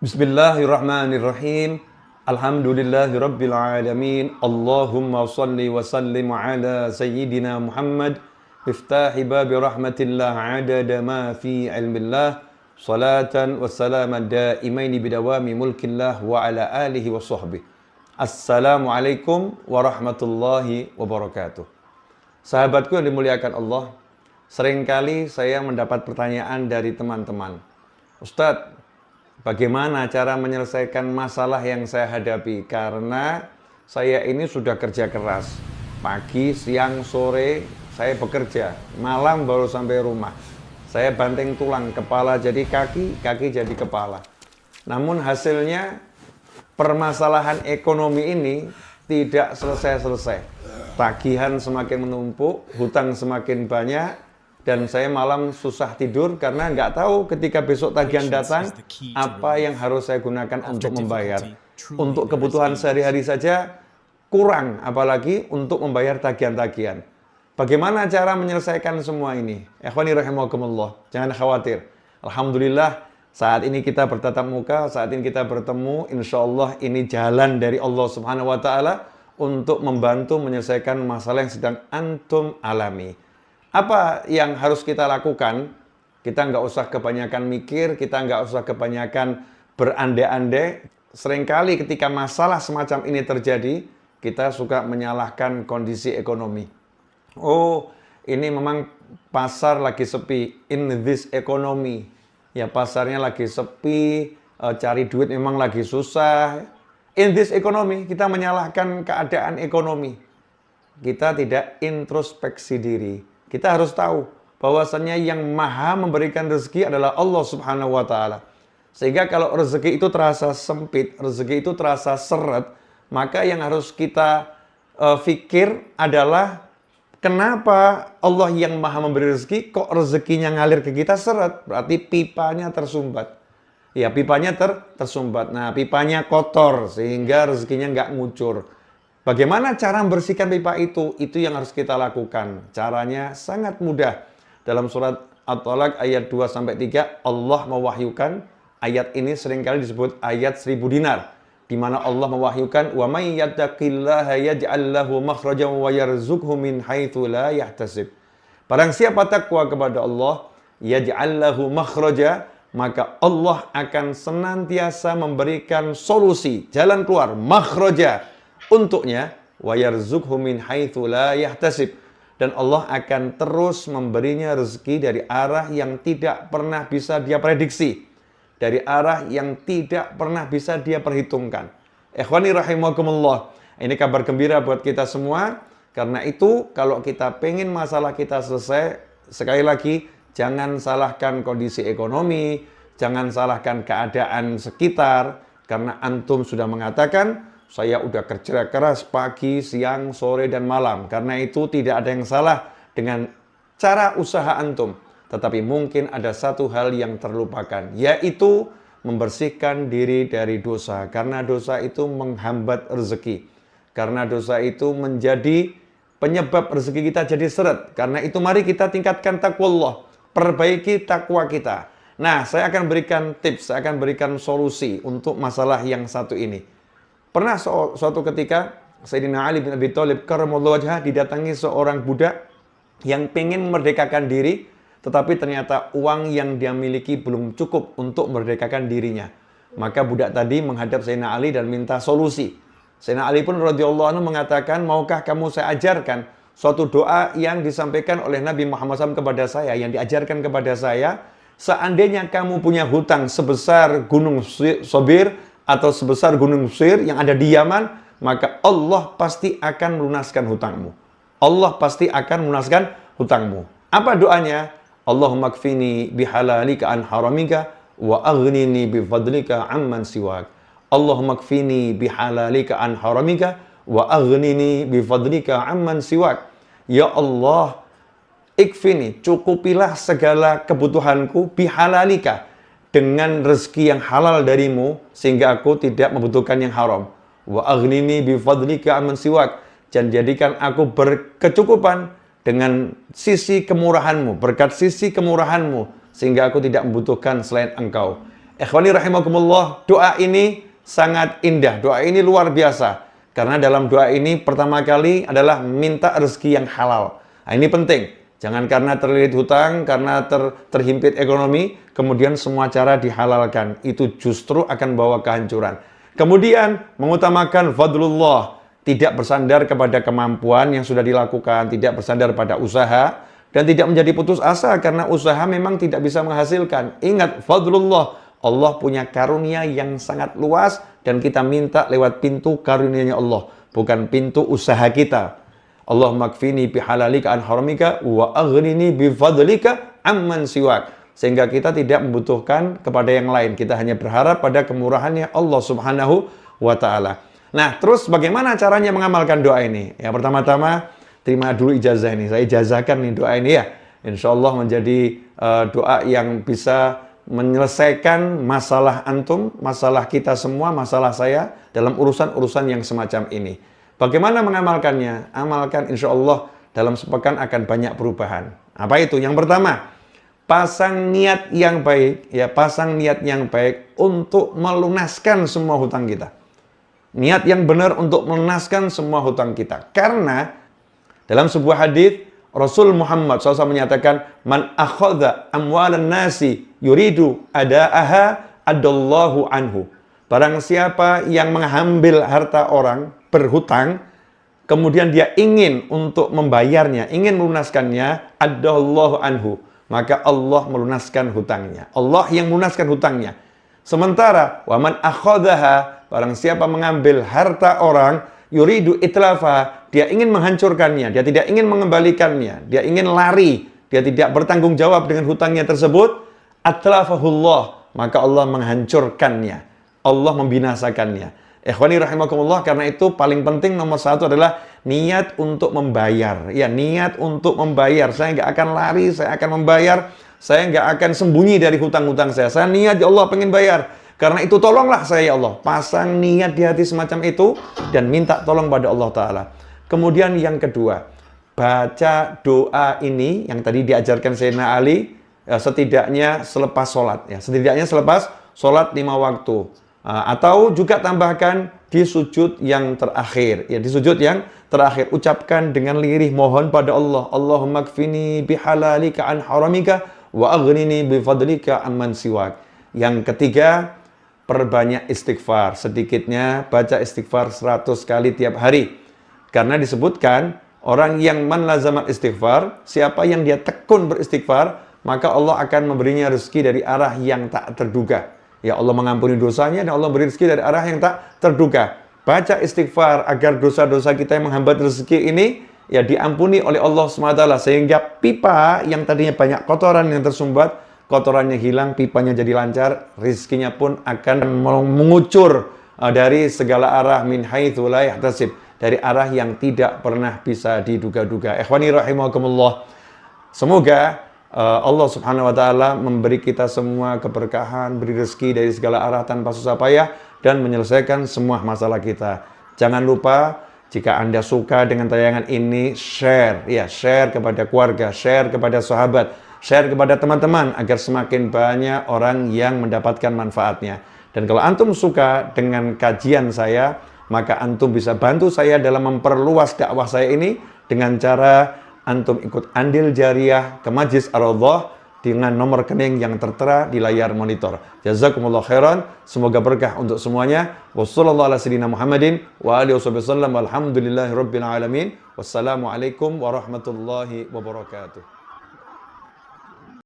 Bismillahirrahmanirrahim. Alhamdulillahirabbil alamin. Allahumma shalli wa sallim ala sayyidina Muhammad. Iftahi babi rahmatillah adada ma fi ilmillah. Salatan wa salaman daimaini bidawami mulkillah wa ala alihi wa sahbihi. Assalamualaikum warahmatullahi wabarakatuh. Sahabatku yang dimuliakan Allah, seringkali saya mendapat pertanyaan dari teman-teman. Ustadz, bagaimana cara menyelesaikan masalah yang saya hadapi? Karena saya ini sudah kerja keras. Pagi, siang, sore, saya bekerja. Malam baru sampai rumah. Saya banting tulang, kepala jadi kaki, kaki jadi kepala. Namun hasilnya, permasalahan ekonomi ini tidak selesai-selesai. Tagihan semakin menumpuk, hutang semakin banyak, dan saya malam susah tidur karena nggak tahu ketika besok tagihan datang apa yang harus saya gunakan untuk membayar. Untuk kebutuhan sehari-hari saja kurang, apalagi untuk membayar tagihan-tagihan. Bagaimana cara menyelesaikan semua ini? Ikhwani rahimakumullah, jangan khawatir. Alhamdulillah saat ini kita bertatap muka, saat ini kita bertemu. Insya Allah ini jalan dari Allah Subhanahu Wa Taala untuk membantu menyelesaikan masalah yang sedang antum alami. Apa yang harus kita lakukan? Kita nggak usah kebanyakan mikir, kita nggak usah kebanyakan berandai-andai. Seringkali ketika masalah semacam ini terjadi, kita suka menyalahkan kondisi ekonomi. Oh, ini memang pasar lagi sepi. In this economy. Ya, pasarnya lagi sepi, cari duit memang lagi susah. In this economy, kita menyalahkan keadaan ekonomi. Kita tidak introspeksi diri. Kita harus tahu bahwasannya yang maha memberikan rezeki adalah Allah Subhanahu wa Ta'ala. Sehingga kalau rezeki itu terasa sempit, rezeki itu terasa seret, maka yang harus kita fikir adalah kenapa Allah yang maha memberi rezeki kok rezekinya ngalir ke kita seret? Berarti pipanya tersumbat. Ya, pipanya tersumbat. Nah, pipanya kotor sehingga rezekinya nggak ngucur. Bagaimana cara membersihkan pipa itu? Itu yang harus kita lakukan. Caranya sangat mudah. Dalam surat At-Tolak ayat 2-3, Allah mewahyukan, ayat ini seringkali disebut ayat 1000 dinar. Di mana Allah mewahyukan, wa may yattaqillaha yaj'al lahu makhrajan wa yarzuqhu min haitsu la yahtasib. Barang siapa takwa kepada Allah, yaj'al lahu makhraja, maka Allah akan senantiasa memberikan solusi, jalan keluar, makhraja untuknya, wa yarzuqhu min haitsu la yahtasib, dan Allah akan terus memberinya rezeki dari arah yang tidak pernah bisa dia prediksi, dari arah yang tidak pernah bisa dia perhitungkan. Ikhwani rahimakumullah, ini kabar gembira buat kita semua. Karena itu kalau kita pengen masalah kita selesai, sekali lagi jangan salahkan kondisi ekonomi, jangan salahkan keadaan sekitar, karena antum sudah mengatakan saya udah kerja keras pagi, siang, sore, dan malam. Karena itu tidak ada yang salah dengan cara usaha antum. Tetapi mungkin ada satu hal yang terlupakan, yaitu membersihkan diri dari dosa. Karena dosa itu menghambat rezeki. Karena dosa itu menjadi penyebab rezeki kita jadi seret. Karena itu mari kita tingkatkan taqwallah. Perbaiki takwa kita. Nah, saya akan berikan tips, saya akan berikan solusi untuk masalah yang satu ini. Pernah suatu ketika Sayyidina Ali bin Abi Thalib karramallahu wajhah didatangi seorang budak yang pengen memerdekakan diri, tetapi ternyata uang yang dia miliki belum cukup untuk memerdekakan dirinya. Maka budak tadi menghadap Sayyidina Ali dan minta solusi. Sayyidina Ali pun radhiyallahu anhu mengatakan, maukah kamu saya ajarkan suatu doa yang disampaikan oleh Nabi Muhammad SAW kepada saya, yang diajarkan kepada saya, seandainya kamu punya hutang sebesar gunung Sobir, atau sebesar gunung Mesir yang ada di Yaman, maka Allah pasti akan melunaskan hutangmu. Allah pasti akan melunaskan hutangmu. Apa doanya? Allahumma kfini bihalalika an haramika wa aghnini bifadlika amman siwak. Allahumma kfini bihalalika an haramika wa aghnini bifadlika amman siwak. Ya Allah, ikfini, cukupilah segala kebutuhanku bihalalika, dengan rezeki yang halal darimu, sehingga aku tidak membutuhkan yang haram. Wa aghnini bifadlika amman siwak, dan jadikan aku berkecukupan dengan sisi kemurahanmu, berkat sisi kemurahanmu, sehingga aku tidak membutuhkan selain engkau. Ikhwani rahimakumullah, doa ini sangat indah, doa ini luar biasa. Karena dalam doa ini pertama kali adalah minta rezeki yang halal. Nah, ini penting. Jangan karena terlilit hutang, karena terhimpit ekonomi, kemudian semua cara dihalalkan. Itu justru akan bawa kehancuran. Kemudian mengutamakan fadlullah, tidak bersandar kepada kemampuan yang sudah dilakukan, tidak bersandar pada usaha, dan tidak menjadi putus asa karena usaha memang tidak bisa menghasilkan. Ingat, fadlullah, Allah punya karunia yang sangat luas, dan kita minta lewat pintu karunia-Nya Allah, bukan pintu usaha kita. Allahumma kfini bihalalika an haramika wa aghnini bifadlika amman siwak. Sehingga kita tidak membutuhkan kepada yang lain. Kita hanya berharap pada kemurahannya Allah Subhanahu wa Ta'ala. Nah, terus bagaimana caranya mengamalkan doa ini? Ya, pertama-tama terima dulu ijazah ini. Saya ijazahkan nih doa ini ya. Insya Allah menjadi doa yang bisa menyelesaikan masalah antum, masalah kita semua, masalah saya dalam urusan-urusan yang semacam ini. Bagaimana mengamalkannya? Amalkan, insya Allah dalam sepekan akan banyak perubahan. Apa itu? Yang pertama, pasang niat yang baik, ya, pasang niat yang baik untuk melunaskan semua hutang kita. Niat yang benar untuk melunaskan semua hutang kita. Karena dalam sebuah hadis Rasul Muhammad SAW menyatakan, man akhadha amwalan nasi yuridu ada'aha adallahu anhu. Barang siapa yang mengambil harta orang berhutang, kemudian dia ingin untuk membayarnya, ingin melunaskannya, adallahu anhu, maka Allah melunaskan hutangnya. Allah yang melunaskan hutangnya. Sementara waman akhadhaha, barang siapa mengambil harta orang, yuridu itlafa, dia ingin menghancurkannya, dia tidak ingin mengembalikannya, dia ingin lari, dia tidak bertanggung jawab dengan hutangnya tersebut, atlafahullah, maka Allah menghancurkannya, Allah membinasakannya. Ikhwani rahimakumullah, karena itu paling penting nomor satu adalah niat untuk membayar. Ya, niat untuk membayar. Saya nggak akan lari, saya akan membayar, saya nggak akan sembunyi dari hutang-hutang saya. Saya niat, ya Allah pengen bayar. Karena itu tolonglah saya, ya Allah. Pasang niat di hati semacam itu dan minta tolong pada Allah Ta'ala. Kemudian yang kedua, baca doa ini yang tadi diajarkan Sayyidina Ali, ya, setidaknya selepas sholat. Ya, setidaknya selepas sholat 5 waktu. Atau juga tambahkan di sujud yang terakhir. Ya, di sujud yang terakhir. Ucapkan dengan lirih mohon pada Allah. Allahumma kfini bihalalika an haramika wa aghnini bifadlika amman siwak. Yang ketiga, perbanyak istighfar. Sedikitnya baca istighfar 100 kali tiap hari. Karena disebutkan orang yang man lazamat istighfar, siapa yang dia tekun beristighfar, maka Allah akan memberinya rezeki dari arah yang tak terduga. Ya, Allah mengampuni dosanya dan Allah beri rezeki dari arah yang tak terduga. Baca istighfar agar dosa-dosa kita yang menghambat rezeki ini ya diampuni oleh Allah SWT, sehingga pipa yang tadinya banyak kotoran yang tersumbat, kotorannya hilang, pipanya jadi lancar, rezekinya pun akan mengucur dari segala arah, min haitsu la yahtasib, dari arah yang tidak pernah bisa diduga-duga. Ikhwani rahimakumullah. Semoga Allah Subhanahu wa Ta'ala memberi kita semua keberkahan, beri rezeki dari segala arah tanpa susah payah, dan menyelesaikan semua masalah kita. Jangan lupa, jika Anda suka dengan tayangan ini, share, ya, share kepada keluarga, share kepada sahabat, share kepada teman-teman, agar semakin banyak orang yang mendapatkan manfaatnya. Dan kalau antum suka dengan kajian saya, maka antum bisa bantu saya dalam memperluas dakwah saya ini dengan cara antum ikut andil jariah ke Majlis Ar-Raudhah dengan nomor rekening yang tertera di layar monitor. Jazakumullah khairan, semoga berkah untuk semuanya. Wassallallahu ala sayyidina Muhammadin wa alihi wasallam. Alhamdulillahirabbil alamin. Wassalamualaikum warahmatullahi wabarakatuh.